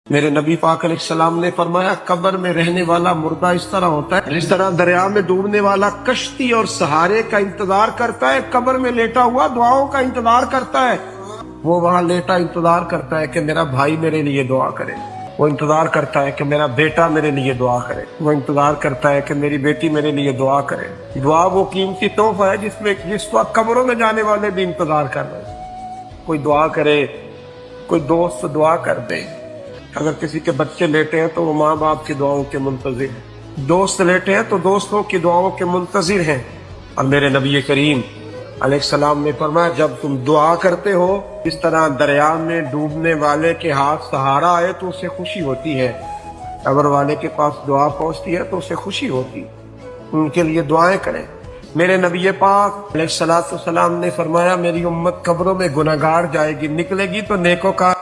میرے نبی پاک علیہ السلام نے فرمایا قبر میں رہنے والا مردہ اس طرح ہوتا ہے جس طرح دریا میں ڈوبنے والا کشتی اور سہارے کا انتظار کرتا ہے، قبر میں لیٹا ہوا دعاؤں کا انتظار کرتا ہے۔ وہ وہاں لیٹا انتظار کرتا ہے کہ میرا بھائی میرے لیے دعا کرے، وہ انتظار کرتا ہے کہ میرا بیٹا میرے لیے دعا کرے، وہ انتظار کرتا ہے کہ میری بیٹی میرے لیے دعا کرے۔ دعا وہ قیمتی تحفہ ہے جس وقت قبروں میں جانے والے بھی انتظار کر رہے ہیں۔ کوئی دعا کرے، کوئی دوست دعا کر دے۔ اگر کسی کے بچے لیٹے ہیں تو وہ ماں باپ کی دعاؤں کے منتظر ہیں، دوست لیٹے ہیں تو دوستوں کی دعاؤں کے منتظر ہیں۔ اور میرے نبی کریم علیہ السلام نے فرمایا جب تم دعا کرتے ہو اس طرح دریا میں ڈوبنے والے کے ہاتھ سہارا آئے تو اسے خوشی ہوتی ہے، قبر والے کے پاس دعا پہنچتی ہے تو اسے خوشی ہوتی، ان کے لیے دعائیں کریں۔ میرے نبی پاک علیہ السلام نے فرمایا میری امت قبروں میں گناہگار جائے گی، نکلے گی تو نیکوکار